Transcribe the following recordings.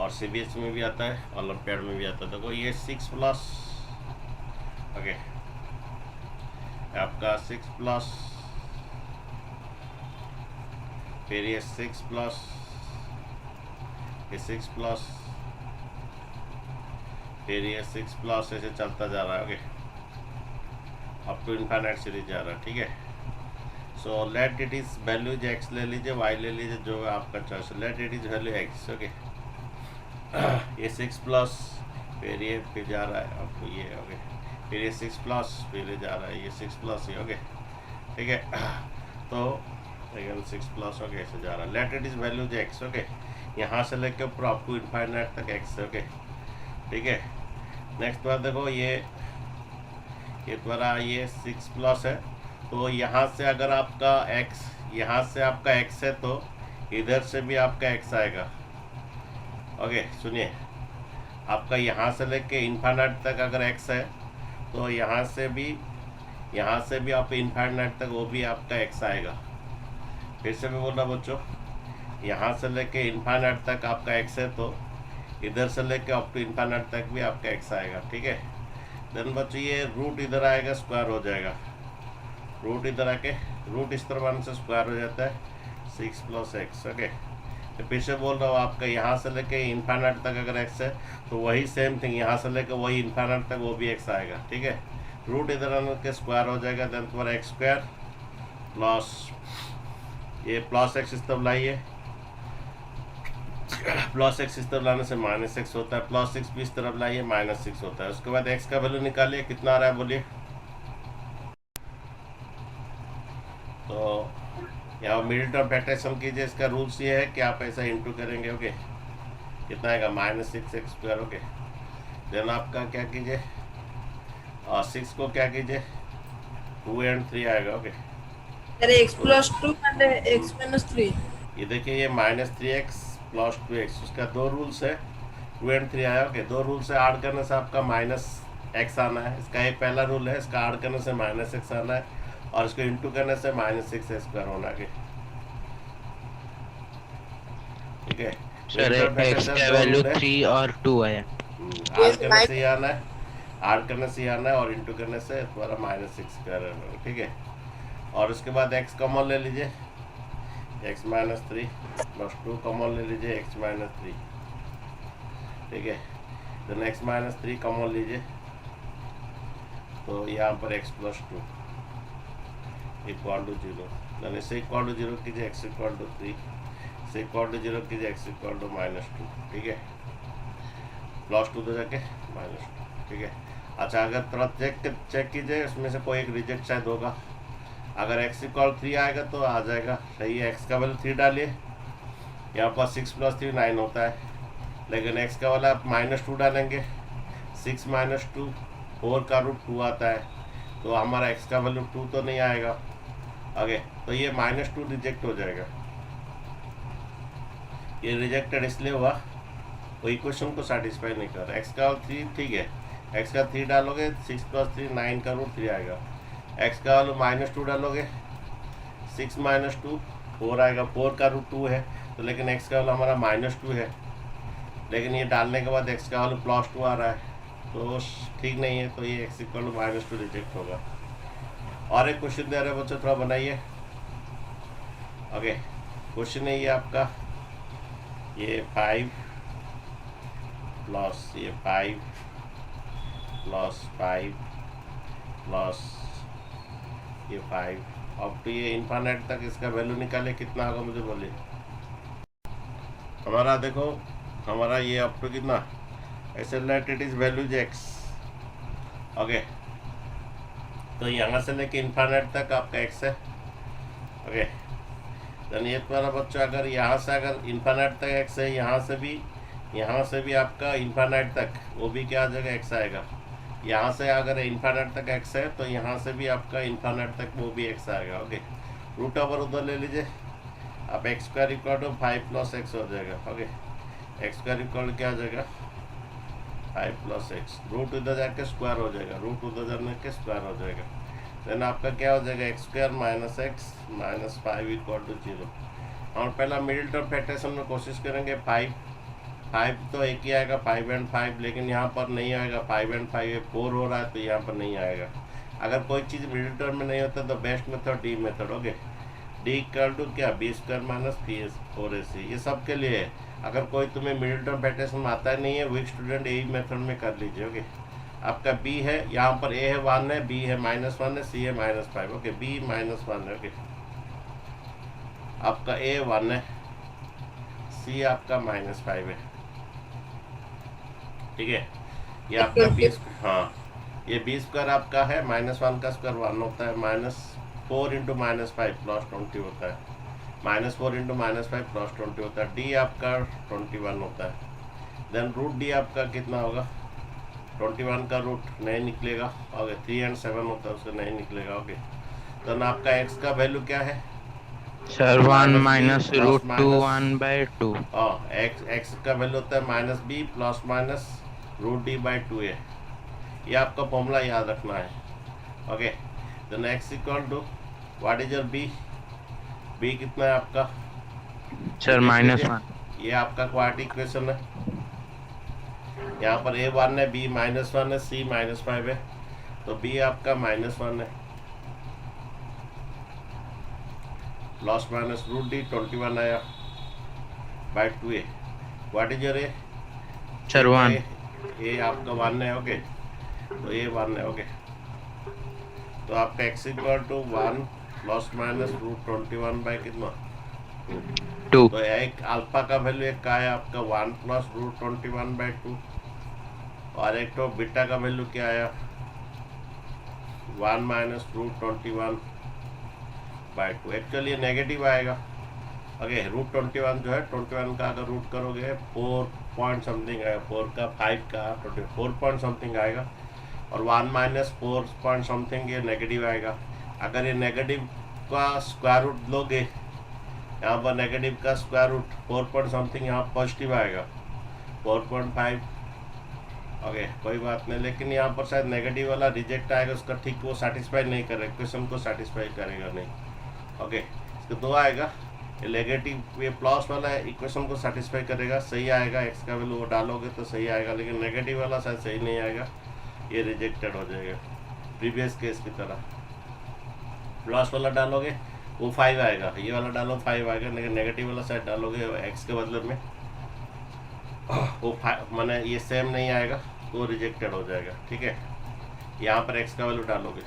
और CBSE में भी आता है, ओलंपियाड में भी आता है। देखो ये 6 प्लस, ओके, आपका 6 प्लस, फिर ये 6 प्लस, ये 6 प्लस, फिर ये 6 प्लस, ऐसे चलता जा रहा है। Okay, up to infinite series जा रहा है, ठीक है। So let it is values x ले लीजिए, वाई ले लीजिए, जो आपका choice. Let it is value x, okay. ये 6 प्लस, फिर ये फिर जा रहा है आपको ये, ओके, फिर ये 6 प्लस, फिर ये जा रहा है ये 6 प्लस, ये ओके, ठीक है। तो अगेन 6 प्लस, ओके, ऐसे जा रहा है। Late it is values x, okay, यहाँ से लेकर ऊपर अप टू इनफाइनाइट तक एक्स, ओके, ठीक है। नेक्स्ट बार देखो ये द्वारा ये 6 प्लस है, तो यहाँ से अगर आपका x, यहाँ से आपका x है तो इधर से भी आपका x आएगा। ओके, सुनिए, आपका यहाँ से लेके इनफाइनाइट तक अगर x है तो यहाँ से भी आप इनफाइनाइट तक वो भी आपका x आएगा। फिर से मैं बोल रहा बच्चों, यहाँ से लेके इनफाइनाइट तक आपका x है तो इधर से लेके अप टू इनफाइनाइट तक भी आपका x आएगा, ठीक है। देन बच्चों ये रूट इधर आएगा, स्क्वायर हो जाएगा। रूट इधर आके रूट इस तरफ आने से स्क्वायर हो जाता है 6 प्लस एक्स, ओके। तो फिर से बोल रहा हूँ, आपका यहाँ से लेके इनफाइनाइट तक अगर एक्स है तो वही सेम थिंग यहाँ से लेके वही इनफाइनाइट तक वो भी एक्स आएगा, ठीक है। रूट इधर आने के स्क्वायर हो जाएगा, देन तुम्हारा एक्स स्क्वायर प्लस ये प्लस एक्स इस तरफ लाइए, प्लस एक्स इस तरफ लाने से माइनस एक्स होता है, प्लस एक्स भी इस तरफ लाइए माइनस 6 होता है। उसके बाद एक्स का वैल्यू निकालिए, कितना आ रहा है बोलिए। तो यहाँ मिडिल टर्म फैक्टराइजेशन कीजिए, इसका रूल्स ये है कि आप ऐसा इंटू करेंगे, ओके, कितना आएगा -6x स्क्वायर, ओके। देन आपका क्या कीजिए, और 6 को क्या कीजिए 2 and 3 आएगा, ओके। अरे x plus 2 and x minus 3। ये देखिए ये -3x प्लस 2x, उसका दो रूल्स है, 2 and 3 आया, ओके। दो रूल से ऐड करने से आपका -x आना है, इसका एक पहला रूल है, इसका ऐड करने से -x आना है, और इसको इंटू करने से -6 स्क्वायर होना है, ठीक है। सर एक्स का वैल्यू 3 और 2 है। ऐड करने से ही आना है, ऐड करने से ही आना है, और इंटू करने से तुम्हारा -6 स्क्वायर है, ठीक है। और उसके बाद x कॉमन ले लीजिए, x - 3 प्लस 2 कॉमन ले लीजिए, x - 3, ठीक है। देन x - 3 कॉमन लीजिए, तो यहाँ पर x plus 2 equal to 0, then इसे इक्वल टू 0 कीजिए, x इक्वल टू 3, इसे इक्वल टू 0 कीजिए, x इक्वल टू -2, ठीक है। प्लस 2 तो जाके -2, ठीक है। अच्छा, अगर थोड़ा चेक कीजिए, इसमें से कोई एक रिजेक्ट शायद होगा। अगर x इक्वल 3 आएगा तो आ जाएगा, सही है। x का वैल्यू 3 डालिए, यहाँ पर 6 + 3 9 होता है, लेकिन x का वाला आप -2 डालेंगे, 6 - 2 4 का रूट 2 आता है, तो हमारा x का वैल्यू 2 तो नहीं आएगा आगे, तो ये -2 रिजेक्ट हो जाएगा। ये रिजेक्टेड इसलिए हुआ, वो इक्वेशन को सेटिस्फाई नहीं कर रहा। x का 3 ठीक है, x का 3 डालोगे, 6 + 3 9 का रूट 3 आएगा। x का वैल्यू -2 डालोगे, 6 - 2 4 आएगा, 4 का रूट 2 है, तो लेकिन x का वैल्यू हमारा -2 है, लेकिन ये डालने के बाद x का वैल्यू +2 आ रहा है, तो ठीक नहीं है, तो ये x इक्वल टू -2 रिजेक्ट होगा। और एक क्वेश्चन दे रहे हैं बच्चों, थोड़ा बनाइए। ओके, क्वेश्चन है ये आपका, ये 5 प्लस ये 5 प्लस 5 प्लस ये 5 अब तो ये इन्फाइनाइट तक इसका वैल्यू निकाले, कितना होगा मुझे बोलिए। हमारा देखो, हमारा ये अप टू कितना, ऐसे late it is values x, okay. तो यहाँ से लेके इन्फाइनाइट तक आपका x है, ओके। देन ये तुम्हारा बच्चों, अगर यहाँ से अगर इन्फाइनाइट तक x है, यहाँ से भी आपका इन्फाइनाइट तक वो भी क्या आ जाएगा, x आएगा। यहाँ से अगर इन्फाइनाइट तक x है तो यहाँ से भी आपका इन्फाइनाइट तक वो भी x आएगा, ओके। रूट ओवर उधर ले लीजिए, अब x square equal to 5 + x हो जाएगा, ओके। x स्क्वायर इक्वल क्या आ जाएगा 5 + x, रूट इधर जाके स्क्वायर हो जाएगा, रूट उधर जाने के स्क्वायर हो जाएगा। देन आपका क्या हो जाएगा, x स्क्वायर - x - 5 = 0। और पहला मिडिल टर्म फैक्टराइजेशन में कोशिश करेंगे, 5 5 तो एक ही आएगा, 5 एंड 5, लेकिन यहाँ पर नहीं आएगा 5 एंड 5, ये 4 हो रहा है तो यहाँ पर नहीं आएगा। अगर कोई चीज़ मिडिल टर्म में नहीं होता तो best method D method. Okay, D equal to क्या, बी स्क्वायर माइनस 4ac, ये सब के लिए है। अगर कोई तुम्हें मिडिल टर्म पैटर्न आता ही नहीं है, वीक स्टूडेंट यही मेथड में कर लीजिए। ओके, आपका बी है, यहाँ पर ए है 1 है, बी है -1 है, सी है -5। ओके, बी -1 है। ओके, आपका ए 1 है, सी आपका -5 है। ठीक है, ये आपका 20, हाँ ये 20 स्क्वायर आपका है, -1 का स्क्वायर 1 होता है, -4 इंटू -5 +20 होता है, -4 इंटू -5 +20 होता है। डी आपका 21 होता है। देन रूट डी आपका कितना होगा, 21 का रूट नहीं निकलेगा। ओके, 3 एंड 7 होता है, उसका नहीं निकलेगा। ओके, देन आपका एक्स का वैल्यू क्या है sir 1 minus plus root 2 minus 1/2। X का वैल्यू होता है -b प्लस माइनस √d/2a। ये आपका फॉर्मूला याद रखना है। Okay, then x equal to what is your B, b कितना है आपका सर -1। ये आपका क्वाड्रेटिक इक्वेशन है। यहाँ पर a 1 है, b -1 है, c -5 है, तो b आपका -1 है प्लस माइनस √d 21 आया by 2a। What is your a, sir 1। A आपका 1 है। ओके, तो ए 1 है। ओके, तो आपका x equal to 1 plus minus √21 by कितना 2। तो एक अल्फा का वैल्यू एक का है आपका 1 प्लस √21/2, और एक तो बीटा का वैल्यू क्या आया 1 माइनस √21/2। एक्चुअली ये नेगेटिव आएगा। ओके, √21 जो है 21 का अगर रूट करोगे 4 पॉइंट समथिंग आएगा, 4 का 5 का 4 पॉइंट समथिंग आएगा, और 1 माइनस 4 पॉइंट समथिंग ये नेगेटिव आएगा। अगर ये नेगेटिव का स्क्वायर रूट लोगे, यहाँ पर नेगेटिव का स्क्वायर रूट 4 पॉइंट समथिंग, यहाँ पॉजिटिव आएगा 4.5। ओके, कोई बात नहीं, लेकिन यहाँ पर शायद नेगेटिव वाला रिजेक्ट आएगा, उसका ठीक वो सेटिस्फाई नहीं करेगा, इक्वेशन को सेटिस्फाई करेगा नहीं। ओके, इसका 2 आएगा, ये नेगेटिव ये प्लस वाला इक्वेशन को सेटिस्फाई करेगा, सही आएगा। एक्स का वैल्यू वो डालोगे तो सही आएगा, लेकिन नेगेटिव वाला शायद सही नहीं आएगा, ये रिजेक्टेड हो जाएगा प्रीवियस केस की तरह। प्लस वाला डालोगे वो 5 आएगा, ये वाला डालो 5 आएगा, लेकिन नेगेटिव वाला शायद डालोगे एक्स के बदले में वो 5 माने ये सेम नहीं आएगा, तो वो रिजेक्टेड हो जाएगा। ठीक है, यहाँ पर एक्स का वैल्यू डालोगे,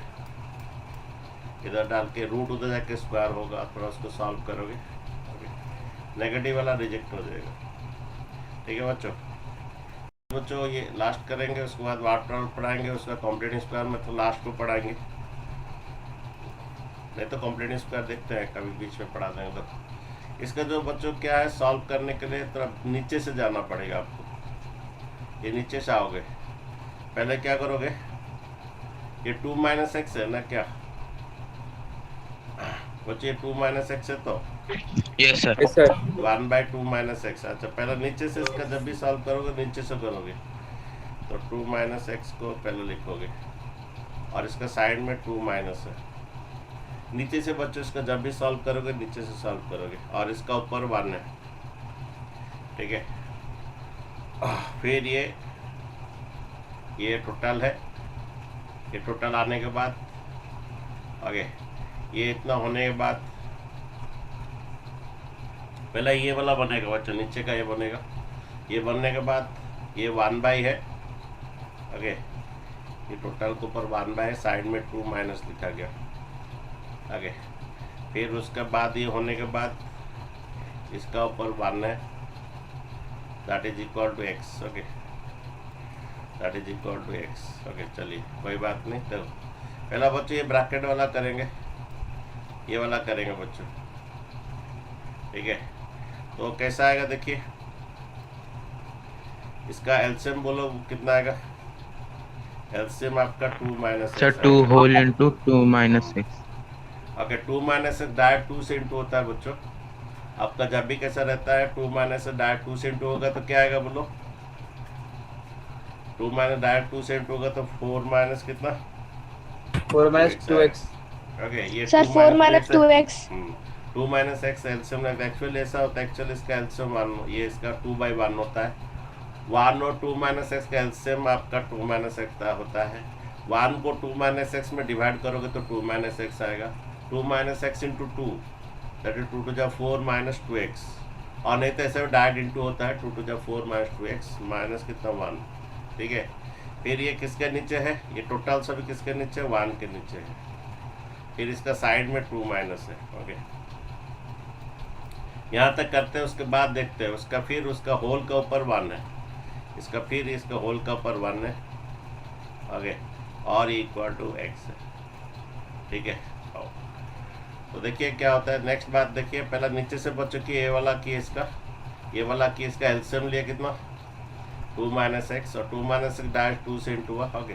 इधर डाल के रूट उधर जाके स्क्वायर होगा, थोड़ा उसको सॉल्व करोगे, नेगेटिव वाला रिजेक्ट हो जाएगा। ठीक है बच्चों, ये लास्ट करेंगे, उसके बाद वाटर पढ़ाएंगे, उसका कॉम्प्लीट स्क्वायर में तो लास्ट को पढ़ाएंगे, नहीं तो कॉम्प्लीट स्क्वायर देखते हैं कभी बीच में पढ़ा देंगे। तो इसका जो बच्चों क्या है, सॉल्व करने के लिए थोड़ा नीचे से जाना पड़ेगा आपको। ये नीचे से आओगे, पहले क्या करोगे, ये 2 - x है ना क्या बच्चे, 2 - x है तो यस सर। 1/2 - x। अच्छा, पहले नीचे से इसका जब भी सॉल्व करोगे नीचे से करोगे, तो 2 - x को पहले लिखोगे, और इसका साइड में 2 माइनस है, नीचे से बच्चों इसका जब भी सॉल्व करोगे नीचे से सॉल्व करोगे, और इसका ऊपर 1 है। ठीक है, फिर ये टोटल है, ये टोटल आने के बाद आगे ये इतना होने के बाद पहले ये वाला बनेगा बच्चों, नीचे का ये बनेगा, ये बनने के बाद ये 1/, है। ओके, ये टोटल के ऊपर 1/, साइड में 2 माइनस लिखा गया। आगे फिर उसके बाद ये होने के बाद इसका ऊपर 1 है, that is equal to x। Okay, that is equal to x। Okay, चलिए कोई बात नहीं। तो पहला बच्चों ये ब्रैकेट वाला करेंगे, ये वाला करेंगे बच्चों। ठीक है, तो कैसा आएगा देखिए, इसका एलसीएम बोलो कितना आएगा, एलसीएम आपका 2 - sir x 2 whole into 2 - 6। Okay, 2 - x direct 2 से इंटू होता है बच्चों। आपका जब भी कैसा रहता है 2 - x डायरेक्ट 2 से इंटू होगा तो क्या आएगा बोलो, 2 - डायरेक्ट 2 से इंटू होगा तो 4 - कितना 4 - 2x। ओके, ये sir 4 - 2x। 2 - x LCM actually ऐसा होता है, एक्चुअली इसका एलसीएम 1, ये इसका 2/1 होता है, 1 और 2 माइनस एक्स का एलसीएम आपका 2 माइनस एक्स होता है। 1 को 2 माइनस एक्स में डिवाइड करोगे तो 2 माइनस एक्स आएगा। 2 minus x into 2 that is 2 two जा 4 माइनस 2x, और नहीं तो ऐसे डायरेक्ट इंटू होता है 2 टू जा 4 माइनस 2x माइनस कितना 1, ठीक है। फिर ये किसके नीचे है, ये टोटल सभी किसके नीचे, 1 के नीचे है। फिर इसका साइड में 2 माइनस है, ओके। यहाँ तक करते हैं, उसके बाद देखते हैं उसका, फिर उसका होल का ऊपर 1 है, इसका फिर इसका होल का ऊपर 1 है, ओके, और इक्वल टू x है, ठीक है। तो देखिए क्या होता है, नेक्स्ट बात देखिए, पहला नीचे से बच्चों की ये वाला की इसका, ये वाला की इसका एलसीएम लिया कितना 2 माइनस एक्स, और 2 माइनस एक्स डायरेक्ट 2 से इंटू हुआ, ओके।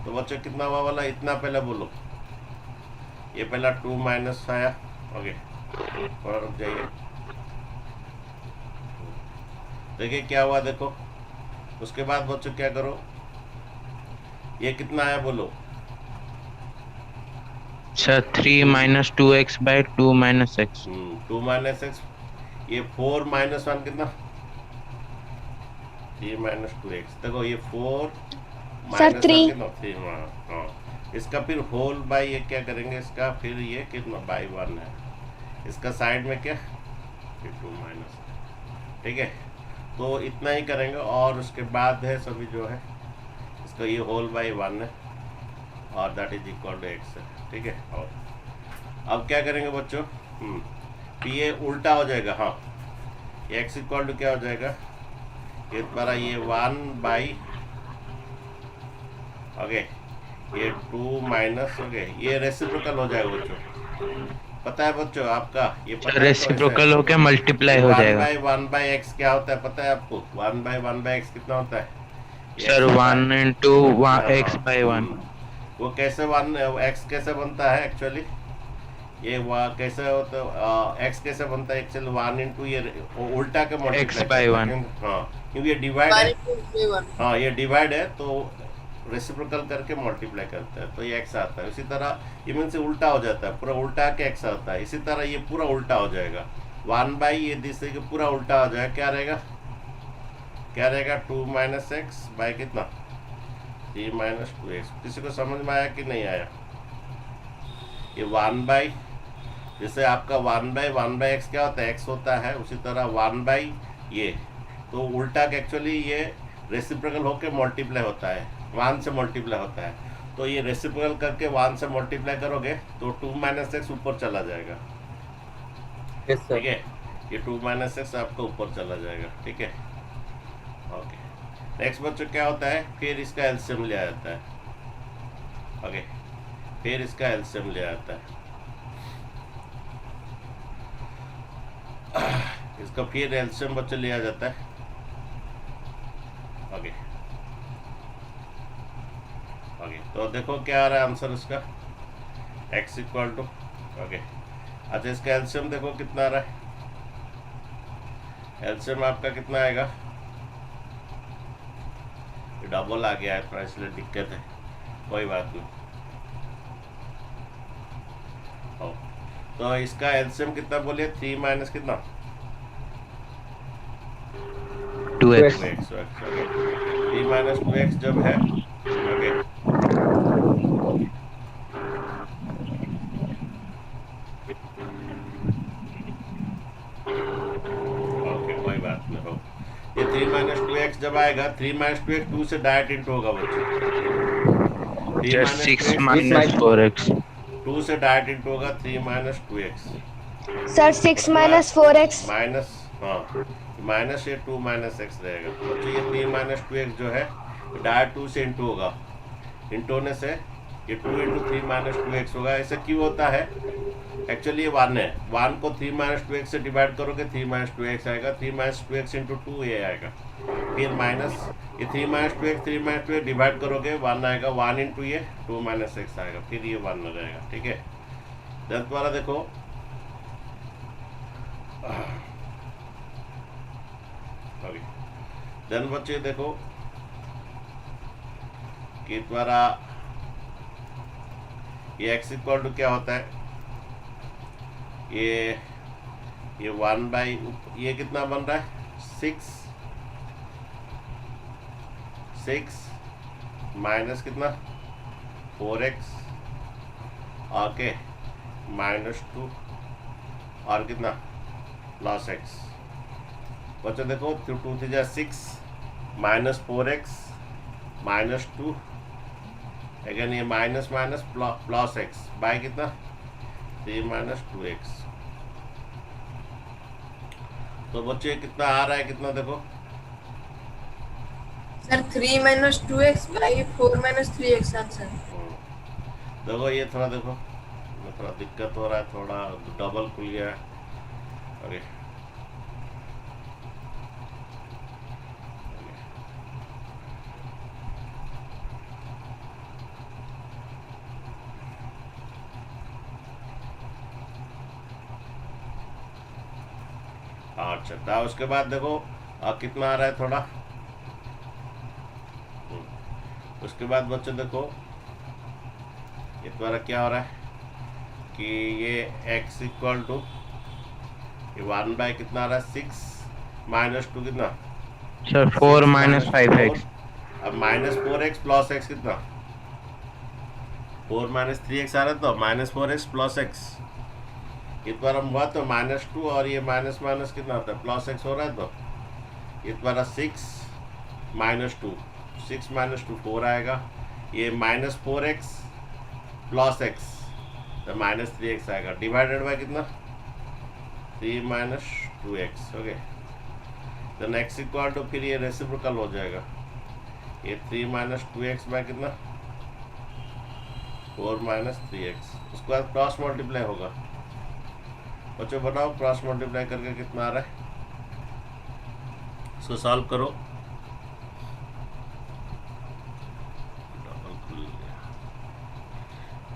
तो बच्चों कितना हुआ वाला, इतना पहले बोलो, ये पहला 2 माइनस आया, ओके, थोड़ा रुक जाइए, देखिए क्या हुआ देखो। उसके बाद बच्चों क्या करो, ये कितना आया बोलो, sir 3 minus 2x by 2 minus x. 2 minus x, ये 4 माइनस 1 कितना 3 माइनस 2x, देखो ये 4 माइनस 1 कितना 3, हाँ। इसका फिर होल बाई ये क्या करेंगे, इसका फिर ये कितना बाई 1 है, इसका साइड में क्या फिर 2 माइनस, ठीक है। तो इतना ही करेंगे, और उसके बाद है सभी जो है इसका ये होल बाई 1 है, और that is equal to x है, ठीक है। और अब क्या करेंगे बच्चों, ये उल्टा हो जाएगा, हाँ, x इक्वल टू क्या हो जाएगा, ये तुम्हारा ये 1 बाई, ओके, ये 2 माइनस, ओके, ये रेसिप्रोकल हो जाएगा बच्चों, पता है बच्चों आपका, ये पता है रेसिप्रोकल होके मल्टीप्लाई हो जाएगा। 1 बाई एक्स क्या होता है पता है आपको, 1 बाई एक्स कितना होता है सर 1 इंटू x बाई 1। वो कैसे 1 एक्स कैसे बनता है एक्चुअली, ये कैसे होता है एक्स कैसे बनता है एक्चुअली, 1 इंटू ये उल्टा के x बाई 1। हाँ, क्योंकि ये डिवाइड है, 1 हाँ ये डिवाइड है तो रेसिप्रोकल करके मल्टीप्लाई करता है, तो ये x आता है। इसी तरह ये मीन से उल्टा हो जाता है, पूरा उल्टा के x आता है, इसी तरह ये पूरा उल्टा हो जाएगा, 1 बाई ये दिशा के पूरा उल्टा हो जाएगा, क्या रहेगा, क्या रहेगा 2 माइनस एक्स बाई कितना 3 माइनस 2x। किसी को समझ में आया कि नहीं आया, ये 1 बाई, जैसे आपका 1 बाई एक्स क्या होता है, x होता है, उसी तरह 1 बाई ये, तो उल्टा के एक्चुअली ये रेसिप्रोकल होके मल्टीप्लाई होता है, 1 से मल्टीप्लाई होता है, तो ये रेसिप्रोकल करके 1 से मल्टीप्लाई करोगे तो 2 माइनस एक्स ऊपर चला जाएगा, ठीक है, ये 2 माइनस एक्स आपका ऊपर चला जाएगा, ठीक है, ओके। नेक्स्ट बच्चों क्या होता है, फिर इसका एलसीएम लिया जाता है, ओके, फिर इसका एलसीएम लिया जाता है, इसका फिर एलसीएम बच्चों लिया जाता है, ओके, ओके। तो देखो क्या आ रहा है आंसर इसका, x इक्वल टू, ओके। अच्छा इसका एलसीएम देखो कितना आ रहा है, एलसीएम आपका कितना आएगा, डबल आ गया है थोड़ा इसलिए दिक्कत है, कोई बात नहीं। तो इसका एलसीएम कितना बोलिए, 3 माइनस कितना 2x। 3 माइनस 2x जब है, ओके, ओके कोई बात नहीं हो, ये 3 माइनस 2x जब आएगा, 3 माइनस 2x 2 से डायरेक्ट इंटू होगा बच्चों, 6 माइनस 4x। 2 से डायरेक्ट इंटू होगा 3 minus 2x, sir 6 minus 4x minus, हाँ माइनस ये 2 माइनस एक्स रहेगा बच्चों, ये 3 माइनस 2x जो है डायरेक्ट 2 से इंटू होगा, इंटू होने से ये 2 इंटू 3 माइनस 2x होगा। ऐसा क्यों होता है, एक्चुअली ये 1 है, 1 को 3 माइनस 2x से डिवाइड करोगे 3 माइनस 2x आएगा, 3 माइनस 2x इंटू 2 ये आएगा, फिर माइनस ये 3 minus 2x 3 minus 2x divide करोगे 1 आएगा, 1 इंटू ये 2 माइनस एक्स आएगा, फिर ये 1 रहेगा, ठीक है। देन दोबारा देखो, ओके, देन बच्चे देखो कि द्वारा ये x इक्वल टू क्या होता है, ये 1 बाई, ये कितना बन रहा है 6, 6 माइनस कितना 4x ओके -2 और कितना प्लस x बच्चों देखो 2 3 जा 6 -4x -2 अगेन ये minus minus plus x by कितना 3 - 2x। तो बच्चे कितना आ रहा है कितना देखो sir 3 minus 2x by 4 minus 3x answer. देखो ये थोड़ा देखो थोड़ा दिक्कत हो रहा है थोड़ा डबल खुल गया है ओके अच्छा था उसके बाद देखो कितना आ रहा है थोड़ा उसके बाद बच्चों देखो ये तुम्हारा क्या हो रहा है कि ये x इक्वल टू ये 1 बाय कितना आ रहा है 6 -2 कितना सर 4 minus 5x। अब -4x प्लस x कितना 4 - 3x आ रहा है तो -4x प्लस x ये तुम्हारा हुआ तो -2 और ये माइनस माइनस कितना होता है प्लस x हो रहा है तो ये तुम्हारा 6 -2 6 - 2 4 आएगा ये -4x प्लस x तो -3x आएगा डिवाइडेड बाय कितना 3 - 2x okay then x equal to फिर ये रेसिप्रोकल हो जाएगा ये 3 - 2x बाय कितना 4 - 3x उसके बाद क्रॉस मल्टीप्लाई होगा बच्चों बताओ क्रॉस मल्टीप्लाई करके कितना आ रहा है इसको सॉल्व करो डबल खुल गया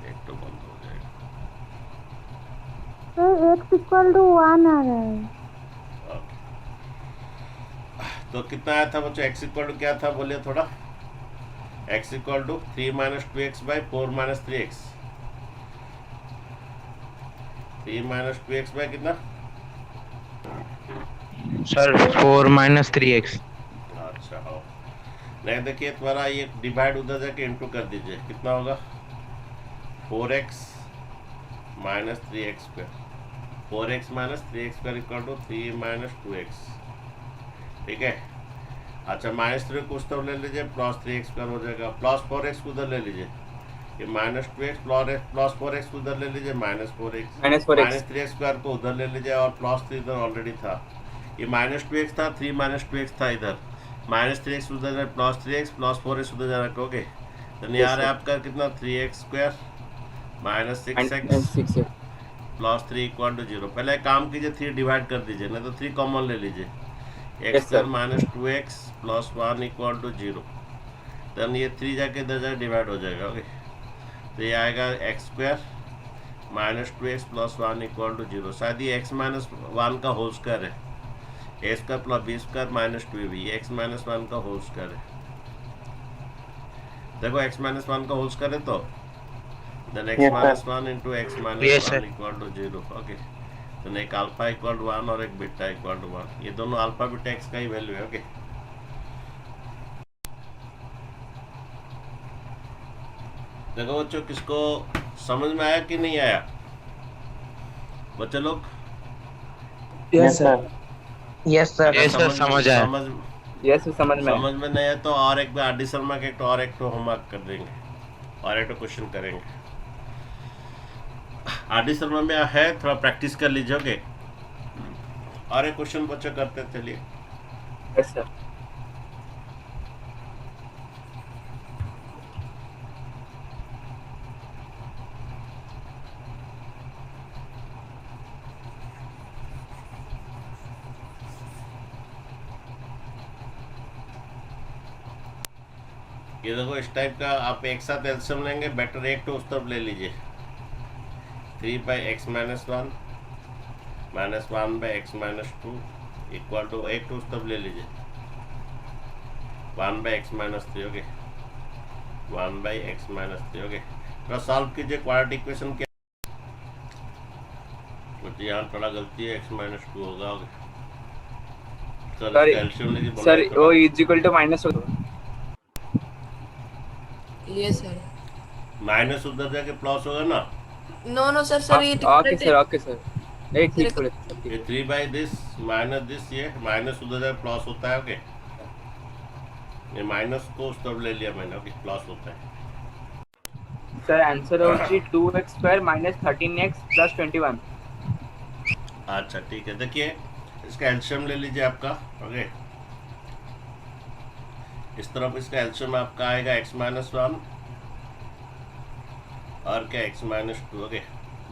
एक तो बंद हो जाएगा x इक्वल टू 1 आ रहा है। ओके। तो कितना आया था बच्चों x इक्वल टू क्या था बोलिए थोड़ा x equal to 3 - 2x by 4 - 3x 3 - 2x by कितना सर 4 minus 3x। अच्छा हो नहीं देखिए तुम्हारा ये डिवाइड उधर जाके इंटू कर दीजिए कितना होगा 4x - 3x square 4x - 3x square equal to 3 - 2x ठीक है। अच्छा -3 कुछ तो ले लीजिए प्लस 3x स्क्वायर हो जाएगा प्लस 4x उधर ले लीजिए ये -2x प्लस 4x उधर ले लीजिए -4x -3x स्क्वायर को उधर ले लीजिए और प्लस 3 इधर ऑलरेडी था ये -2x था 3 - 2x था इधर -3x उधर जाए प्लस 3x प्लस 4x उधर जा रखोगे तो नहीं आ रहा है आपका कितना 3x square -6x plus 3 equal to 0 पहले एक काम कीजिए 3 डिवाइड कर दीजिए नहीं तो 3 कॉमन ले लीजिए x square -2x plus 1 equal to 0 then ये 3 जाके इधर जाए डिवाइड हो जाएगा ओके तो ये आएगा x square -2x plus 1 equal to 0 शायद ये x -1 का होल स्क्वायर है a square plus b square -2b x -1 का होल स्क्वायर है देखो x -1 का होल स्क्वायर है तो then x -1 into x -1 equal to 0 okay तो एक अल्फा इक्वल टू 1 और एक बीटा इक्वल टू 1 ये दोनों अल्फा बीटा x का ही वैल्यू है ओके देखो बच्चों किसको समझ में आया कि नहीं आया बच्चे लोग यस सर समझ आया समझ में नहीं है तो और एक बार आर.डी. शर्मा के और एक तो होमवर्क कर देंगे और एक तो क्वेश्चन करेंगे आर.डी. शर्मा में है थोड़ा प्रैक्टिस कर लीजिए ओके और एक क्वेश्चन बच्चे करते चलिए यस सर ये देखो इस टाइप का आप एक साथ एल्सियम लेंगे बेटर एक तो उस तरफ ले लीजिए 3/x - 1 -1/x - 2 इक्वल टू एक तो उस तरफ ले लीजिए 1/x - 3 ओके 1/x - 3 ओके थोड़ा सॉल्व कीजिए क्वाड्रेटिक इक्वेशन क्या मुझे यहाँ थोड़ा गलती है x - 2 होगा ओके सर वो इज इक्वल टू माइनस होगा यस सर। माइनस उधर जाके प्लस होगा ना। नो सर, सर ये ओके सर, ओके सर, एक सर ठीक बोले सर, ठीक ये है। 3/this माइनस दिस, ये माइनस उधर जाके प्लस होता है। ओके, ये माइनस को उस तरफ ले लिया मैंने। ओके, प्लस होता है। सर आंसर होची 2x² माइनस 13x प्लस 21। अच्छा ठीक है, देखिए इसका एल्शियम ले लीजिए आपका। ओके, इस तरफ इसका एल्शियम आपका आएगा x-1 और क्या x-2। ओके,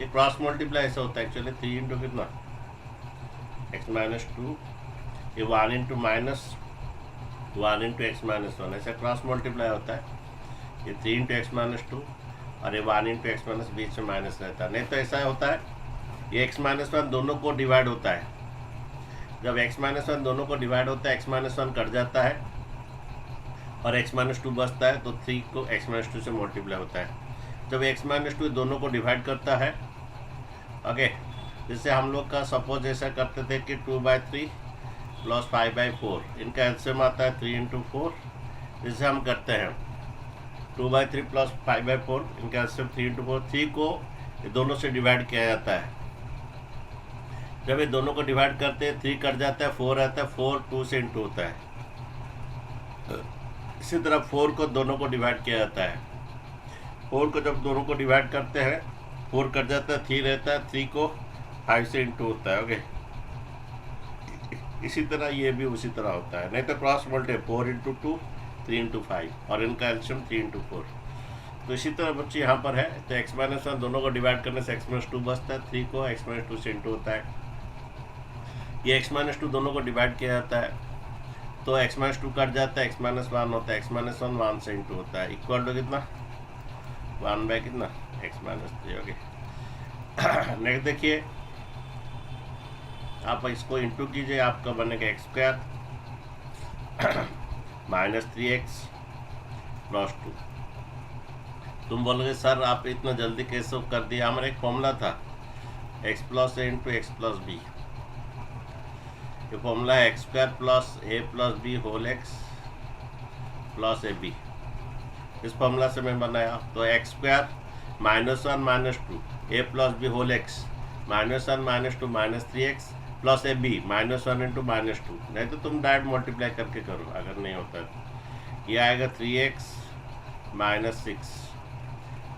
ये क्रॉस मल्टीप्लाई ऐसा होता है एक्चुअली। 3 इंटू कितना, x-2, ये 1 इंटू माइनस 1 इंटू x-1, ऐसा क्रॉस मल्टीप्लाई होता है। ये 3 इंटू x-2 और ये 1 इंटू x- बीच में माइनस रहता है। नहीं तो ऐसा होता है, ये x-1 दोनों को डिवाइड होता है। जब x-1 दोनों को डिवाइड होता है, x-1 कट जाता है और x-2 बचता है, तो 3 को x-2 से मल्टीप्लाई होता है। जब x-2 दोनों को डिवाइड करता है, ओके, जैसे हम लोग का सपोज ऐसा करते थे कि 2/3 प्लस 5/4, इनका एल्शियम आता है 3 इंटू 4। जैसे हम करते हैं 2/3 प्लस 5/4, इनका एल्शियम 3 इंटू 4। 3 को ये दोनों से डिवाइड किया जाता है। जब ये दोनों को डिवाइड करते हैं, 3 कट जाता है, 4 रहता है, 4 2 से इंटू होता है। इसी तरह 4 को दोनों को डिवाइड किया जाता है। 4 को जब दोनों को डिवाइड करते हैं, 4 कट जाता है, 3 रहता है, 3 को 5 से इंटू होता है। ओके, इसी तरह ये भी उसी तरह होता है। नहीं तो क्रॉस मल्टी 4 इंटू 2, 3 इंटू 5 और इनका एल्शियम 3 इंटू 4। तो इसी तरह बच्चे यहाँ पर है, तो x-1 दोनों को डिवाइड करने से x-2 बचता है, 3 को x-2 से इंटू होता है। ये x-2 दोनों को डिवाइड किया जाता है, तो x-2 कट जाता है, x-1 होता है, x-1 1 से इंटू होता है। इक्वल टू कितना, 1 कितना, x-3। ओके, नेक्स्ट देखिए, आप इसको इंटू कीजिए, आपका बनेगा x² माइनस 3x प्लस 2। तुम बोलोगे सर आप इतना जल्दी कैसे कर दिया, हमारा एक फॉर्मूला था x+a into x plus b. ये फॉर्मूला है x² plus a plus b whole x plus a b. इस फॉर्मूला से मैं बनाया, तो x² -1 -2 a plus b whole x -1 -2 -3x plus a b -1 into -2। नहीं तो तुम डायरेक्ट मल्टीप्लाई करके करो, अगर नहीं होता है। ये आएगा 3x -6,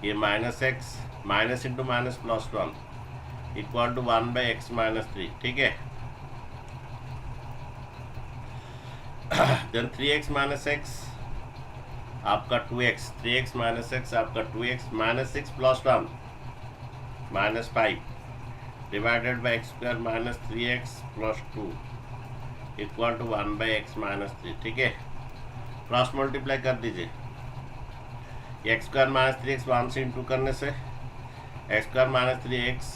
ये -x minus into minus plus 1 equal to 1/x -3। ठीक है, देन 3x -x आपका 2x, 3x -x आपका 2x, -6 प्लस 1 -5 divided by x² -3x plus 2 equal to 1/x -3। ठीक है, क्रॉस मल्टीप्लाई कर दीजिए। x² -3x 1 से इंटू करने से x² -3x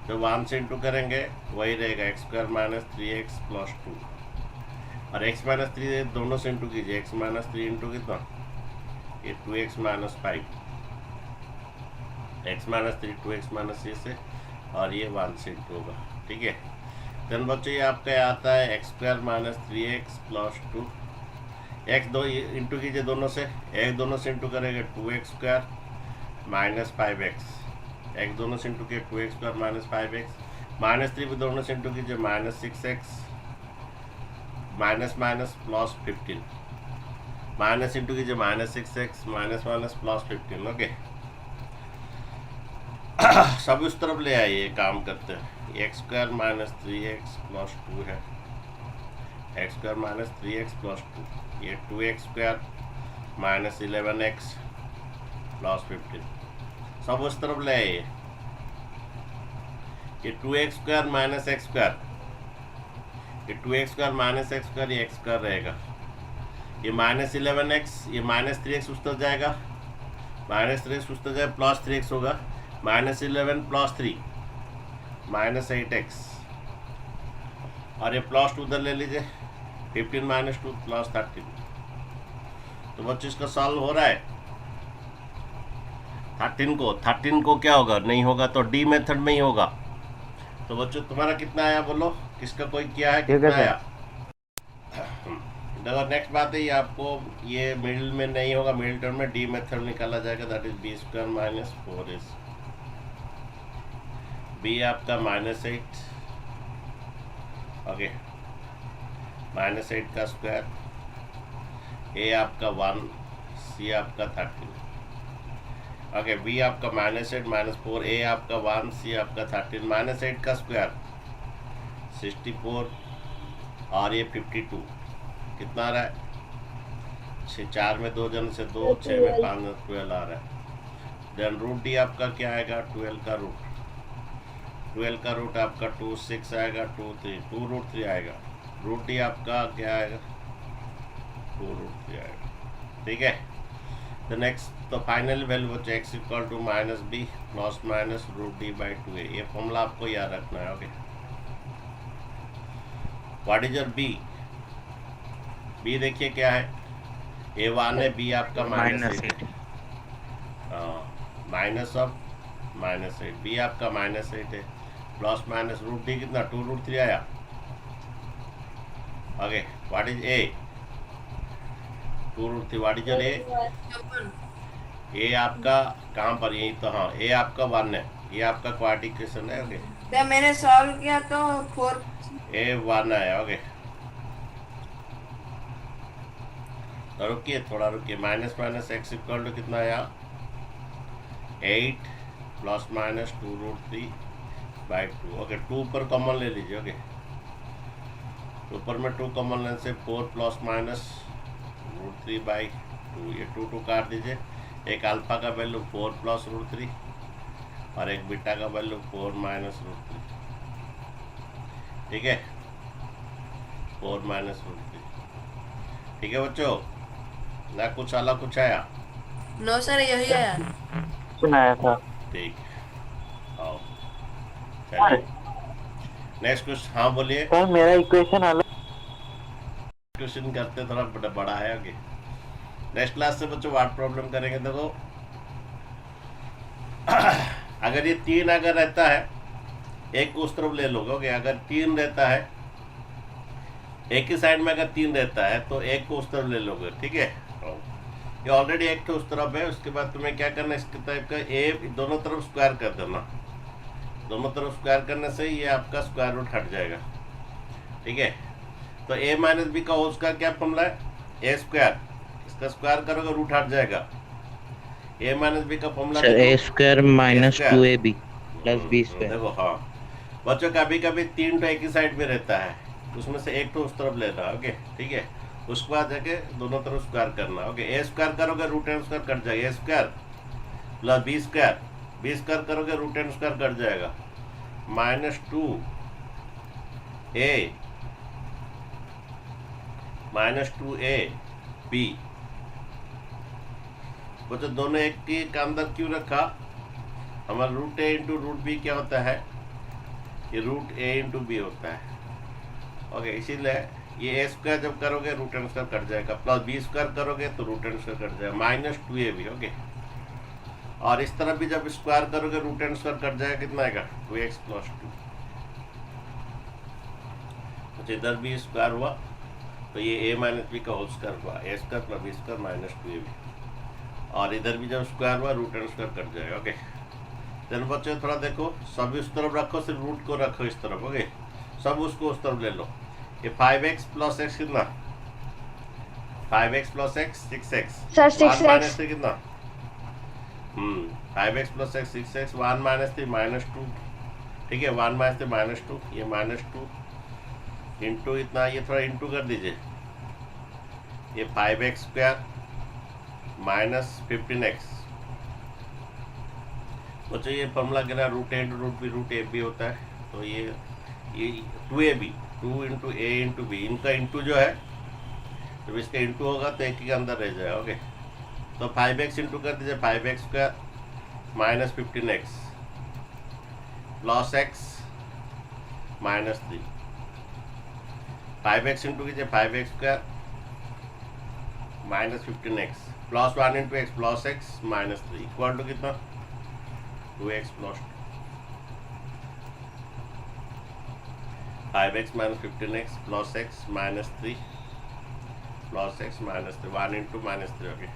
जो 1 से इंटू करेंगे वही रहेगा x² -3x प्लस 2, और x -3 दोनों से इंटू कीजिए, x -3 इंटू कितना, ये 2x -5, x -3 2x -3 से, और ये 1 से इंटू होगा। ठीक है, देन बच्चों ये आपका आता है x² -3x प्लस 2। x दो इंटू कीजिए दोनों से, एक दोनों से इंटू करेंगे 2x² -5x, x दोनों से इंटू किए 2x² -5x, -3 भी दोनों से इंटू कीजिए -6x minus plus 15, minus into कीजिए -6x माइनस प्लस 15। ओके, सब उस तरफ ले आइए, काम करते हैं। x² -3x प्लस 2 है, x² -3x प्लस 2, ये 2x² -11x प्लस 15, सब उस तरफ ले आइए। ये 2x² -x², ये 2x² -x², ये x² रहेगा, ये -11x, ये -3x उस तरफ जाएगा, -3x उस तरफ जाएगा, प्लस 3x होगा, -11 प्लस 3 -8x, और ये प्लस 2 उधर ले लीजिए, 15 -2 प्लस 13। तो बच्चों इसका सॉल्व हो रहा है। 13 को क्या होगा, नहीं होगा तो डी मेथड में ही होगा। तो बच्चों तुम्हारा कितना आया बोलो, किसका कोई किया है, कितना आया? देखो नेक्स्ट बात है, ये आपको ये मिडिल में नहीं होगा, मिडिल टर्म में डी मेथड निकाला जाएगा, that is B square minus 4 B आपका -8, ओके, -8 का स्क्वायर, ए आपका 1, सी आपका 13, ओके, बी आपका -8 -4, ए आपका 1, सी आपका 13, -8 का स्क्वायर 64 और ये 52, कितना आ रहा है? 4 में 2 जन से 2, 6 में 5 जन 12 आ रहा है। देन रूट डी आपका क्या आएगा? 12 का रूट, 12 का रूट आपका 2, 6 आएगा, 2 3, 2 रूट 3 आएगा। रूट डी आपका क्या आएगा? 2 रूट 3 आएगा, ठीक है। द नेक्स्ट, तो फाइनल वैल्यू बचे x equal to -b plus minus root D by 2a। ये फॉर्मूला आपको याद रखना है, okay. What is your B? B देखिए क्या है, a1 है, बी आपका -8 है, माइनस ऑफ -8, बी आपका -8 है, प्लस माइनस रूट डी कितना? 2 रूट 3 आया, okay. What is A? 2 root 3। What is your A? A आपका कहाँ पर? यही तो, हाँ, ए आपका 1 है, ये आपका क्वाड्रेटिक इक्वेशन है, ओके। जब मैंने सॉल्व किया तो 4 ए 1 आया, ओके। तो रुकिए, थोड़ा रुकिए, minus minus X equal to कितना आया? 8 plus minus 2 root 3 by 2, okay. 2 पर कॉमन ले लीजिए, ओके। ऊपर में 2 कॉमन लेने से 4 प्लस माइनस रूट 3 बाई 2, ये 2 काट दीजिए। एक अल्फा का वैल्यू 4 प्लस रूट 3 और एक बीटा का वैल्यू 4 माइनस रूट 3, ठीक है, 4 माइनस रूट 3, ठीक है बच्चों। ना कुछ अलग कुछ आया? नो सर, यही आया। सुनाया था। ठीक, आओ चलिए नेक्स्ट क्वेश्चन। हाँ बोलिए। सर मेरा इक्वेशन अलग। क्वेश्चन करते थोड़ा बड़ा है, ओके। नेक्स्ट क्लास से बच्चों वर्ड प्रॉब्लम करेंगे। देखो अगर ये 3 अगर रहता है, एक को उस तरफ ले लोगे, ओके। अगर 3 रहता है, एक ही साइड में अगर 3 रहता है तो एक को उस तरफ ले लोगे, ठीक है। ये ऑलरेडी एक तो उस तरफ है, उसके बाद तुम्हें क्या करना है, इसके टाइप का ए दोनों तरफ स्क्वायर कर देना। दोनों तरफ स्क्वायर करने से ये आपका स्क्वायर रूट हट जाएगा, ठीक है। तो a माइनस बी का होल स्क्वायर क्या फॉर्मूला है? ए स्क्वायर, इसका स्क्वायर करोगे रूट हट जाएगा। a माइनस बी का formula sir A square minus 2ab plus B square. देखो, हाँ बच्चों, कभी कभी 3 तो एक ही साइड में रहता है, उसमें से एक तो उस तरफ लेना, ओके, ठीक है। उसके बाद जाके दोनों तरफ स्क्वायर करना, ओके। ए स्क्वायर करोगे रूट एन स्क्वायर कट जाएगा, A square plus B square, B square करोगे रूट एन स्क्वायर कट जाएगा, -2 a -2a b। बच्चों दोनों एक के अंदर क्यों रखा? हमारा root A into root B क्या होता है? ये रूट ए इंटू बी होता है, ओके। इसीलिए ये ए स्क्वायर जब करोगे रूट एन स्क्वायर कट जाएगा, प्लस बी स्क्वायर करोगे तो रूट एन स्क्वायर कट जाएगा, -2ab, ओके। और इस तरफ भी जब स्क्वायर करोगे रूट एन स्क्वायर कट जाएगा, कितना आएगा? 2x + 2। अच्छा, इधर भी स्क्वायर हुआ तो ये a माइनस बी का होल स्क्वायर हुआ, A square plus B square -2ab। और इधर भी जब स्क्वायर हुआ रूट एन स्क्वायर कट जाएगा, ओके। देन बच्चों थोड़ा देखो, सब उस तरफ रखो, सिर्फ रूट को रखो इस तरफ, ओके। सब उसको उस तरफ ले लो। ये 5x + x कितना? 5x + x 6x। Sir 1 minus 6x 3 कितना? 5x + x 6x, 1 माइनस 3 -2, ठीक है। 1 माइनस 3 -2, ये -2 इंटू इतना, ये थोड़ा इंटू कर दीजिए, ये 5x स्क्वायर -15x। बच्चों ये फॉर्मूला गिरा root A into root B, root A B होता है, तो ये 2ab, 2 into A into B, इनका इंटू जो है, जब इसका इंटू होगा तो एक ही के अंदर रह जाएगा, ओके। तो 5x इंटू कर दीजिए, 5x square -15x plus x -3, 5x into कीजिए, 5x square -15x plus 1 into X plus x -3 equal to कितना? 2x + 5x - 15x plus x -3 plus X minus 3 1 into minus 3 okay.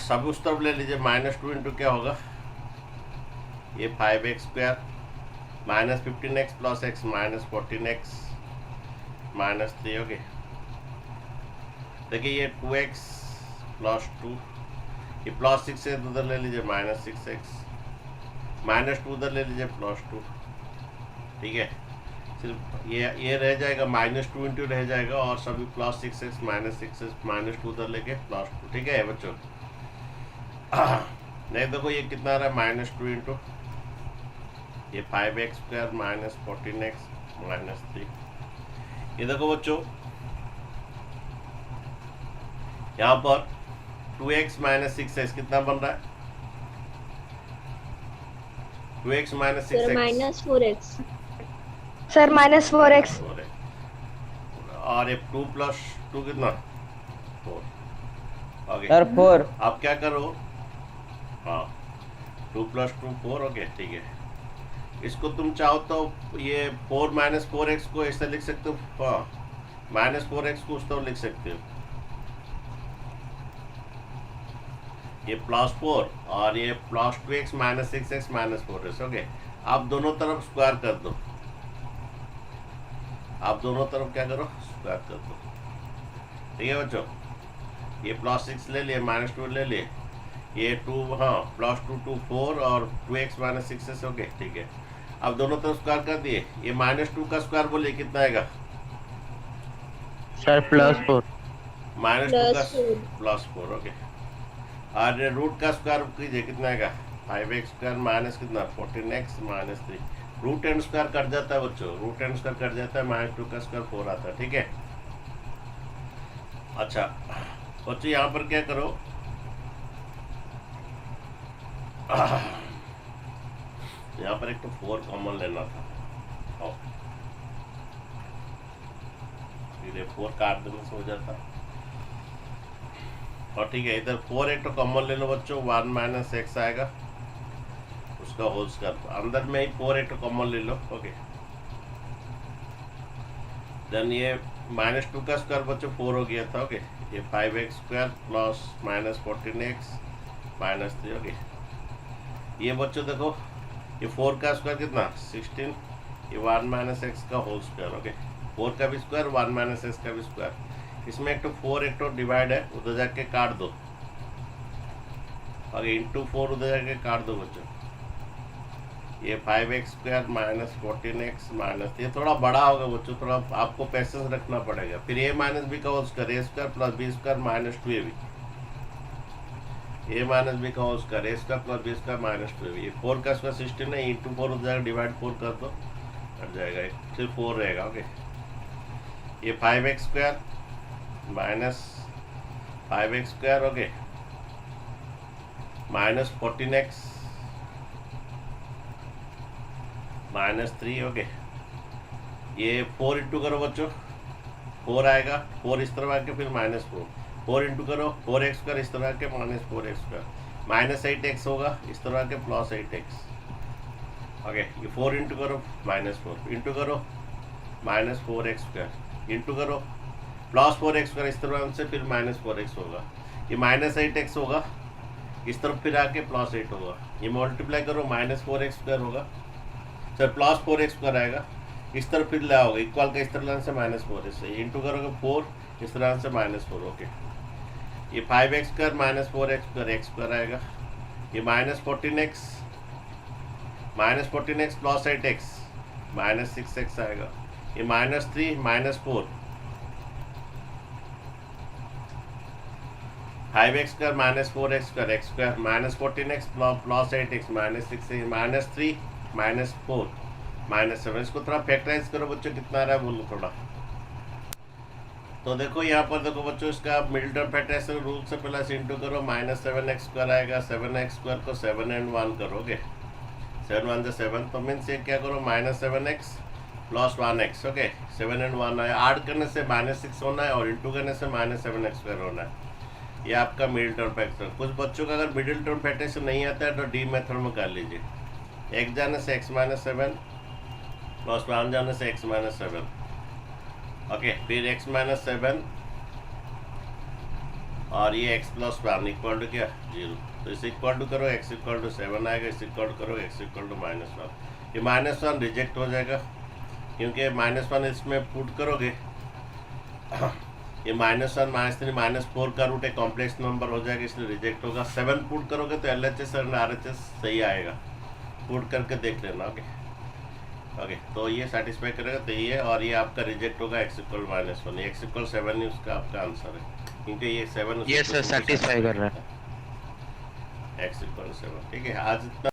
सब उस तरफ ले लीजिए, -2 इंटू क्या होगा, ये 5x² minus 15x plus X minus 14x minus 3 okay. देखिए ये 2x प्लस 2, ये प्लस 6 से उधर ले लीजिए -6x, -2 उधर ले लीजिए +2, ठीक है। सिर्फ ये रह जाएगा -2 इंटू रह जाएगा और सभी +6x -6x -2 उधर लेके +2, ठीक है बच्चों। नहीं देखो ये कितना आ रहा है, -2 इंटू ये 5x² माइनस 14x माइनस 3। ये देखो बच्चों यहाँ पर 2x माइनस 6x कितना बन रहा है, 2x minus 6x -4x sir -4x और ये 2 प्लस 2 कितना 4 ओके। सर 4 आप क्या करो, हाँ 2 प्लस 2 4 ओके ठीक है। इसको तुम चाहो तो ये 4 माइनस 4x को ऐसे लिख सकते हो, हाँ -4x को उस तरह लिख सकते हो, ये +4 और ये +2x minus 6x minus 4x okay. आप दोनों तरफ स्क्वायर कर दो, आप दोनों तरफ क्या करो स्क्वायर कर दो, ठीक है बच्चों। ये +6 ले लिए, -2 ले लिए, ये 2 हाँ +2 2 4 और 2x माइनस 6x ओके ठीक है। अब दोनों तरफ स्क्वायर कर दिए, ये -2 का स्क्वायर बोलिए कितना आएगा सर +4 -2 का +4 ओके। और रूट का स्क्वायर कीजिए कितना आएगा 5x² माइनस कितना 14x minus 3। Root and square cut जाता है बच्चों, रूट एंड स्क्वायर कट जाता है, -2 का स्क्वायर 4 आता है, ठीक है। अच्छा बच्चों यहाँ पर क्या करो, यहाँ पर एक तो 4 कॉमन लेना था, फिर 4 काट देने से हो जाता, और ठीक है इधर 4 एक तो कॉमन ले लो बच्चों, 1 माइनस एक्स आएगा उसका होल स्क्वायर, अंदर में ही 4 एक तो कॉमन ले लो ओके। देन ये -2 का स्क्वायर बच्चों 4 हो गया था ओके। ये 5x² plus -14x minus 3 okay. ये बच्चों देखो ये 4 का स्क्वायर कितना 16, ये 1 माइनस एक्स का होल स्क्वायर ओके। 4 का भी स्क्वायर 1 माइनस एक्स का भी स्क्वायर, इसमें एक तो 4 एक तो डिवाइड है, उधर जाके काट दो, और इंटू 4 उधर जाके काट दो बच्चों। ये 5x² माइनस 14x माइनस, ये थोड़ा बड़ा होगा बच्चों, थोड़ा आपको पेशेंस रखना पड़ेगा। फिर a माइनस बी का whole square, a² plus b² minus 2ab, a minus B का whole square, a² plus b² minus 2ab। ये 4 का स्क्वायर 16 है, इंटू 4 उधर जाकर डिवाइड 4 कर दो, कट जाएगा, फिर 4 रहेगा ओके। ये 5x² minus 5x² okay minus 14x minus 3 okay. ये 4 इंटू करो बच्चों, 4 आएगा, 4 इस तरफ आके फिर -4, 4 इंटू करो 4x² इस तरह आके -4x², -8x होगा इस तरह आके +8x ओके। ये 4 इंटू करो -4 इंटू करो -4x² इंटू करो +4x² इस तरह से फिर -4x होगा, ये -8x होगा इस तरफ फिर आके +8 होगा, ये मल्टीप्लाई करो -4x² होगा सर +4x² आएगा, इस तरफ फिर लाओगे इक्वल का इस तरह लाने से -4 से इंटू करोगे 4 इस तरह से -4 ओके। ये 5x² -4x² x² आएगा, ये -14x प्लस 8x -6x आएगा, ये -3 -4 5x² -4x² x² -14x plus 8x -6 -3 -4 -7। इसको थोड़ा फैक्टराइज करो बच्चों, कितना आ रहा है बोलो थोड़ा। तो देखो यहाँ पर देखो बच्चों, इसका मिडिल टर्म फैक्टराइज रूल से पहले से इंटू करो, -7x² आएगा, 7x² को 7 and 1 करोगे, 7 1 से 7, तो मीन्स ये क्या करो -7x plus 1x okay. 7 and 1 आया, ऐड करने से -6 होना है और इंटू करने से -7x² होना है, ये आपका मिडिल टर्म फैक्टर। कुछ बच्चों का अगर मिडिल टर्म फैक्टराइज नहीं आता है तो डी मेथड में कर लीजिए, x जाने से x -7 प्लस 1 जाने से x -7 ओके, फिर x माइनस 7 और ये x प्लस 1 इक्वल टू क्या 0। तो इसे इक्वल टू करो, x इक्वल टू 7 आएगा, इसे इक्वल टू करो x इक्वल टू -1। ये -1 रिजेक्ट हो जाएगा क्योंकि -1 इसमें पुट करोगे ये -1 -3 -4 का रूट एक कॉम्प्लेक्स नंबर हो जाएगा, इसलिए रिजेक्ट होगा। 7 पुट करोगे तो LHS और RHS सही आएगा, पुट करके देख लेना। ओके ओके, तो ये सेटिस्फाई करेगा, तो ये और ये आपका रिजेक्ट होगा x इक्वल -1। x इक्वल 7 ही उसका आपका आंसर है क्योंकि ये 7 ये सर सेटिस्फाई कर रहा है। x equal 7। ठीक है, आज इतना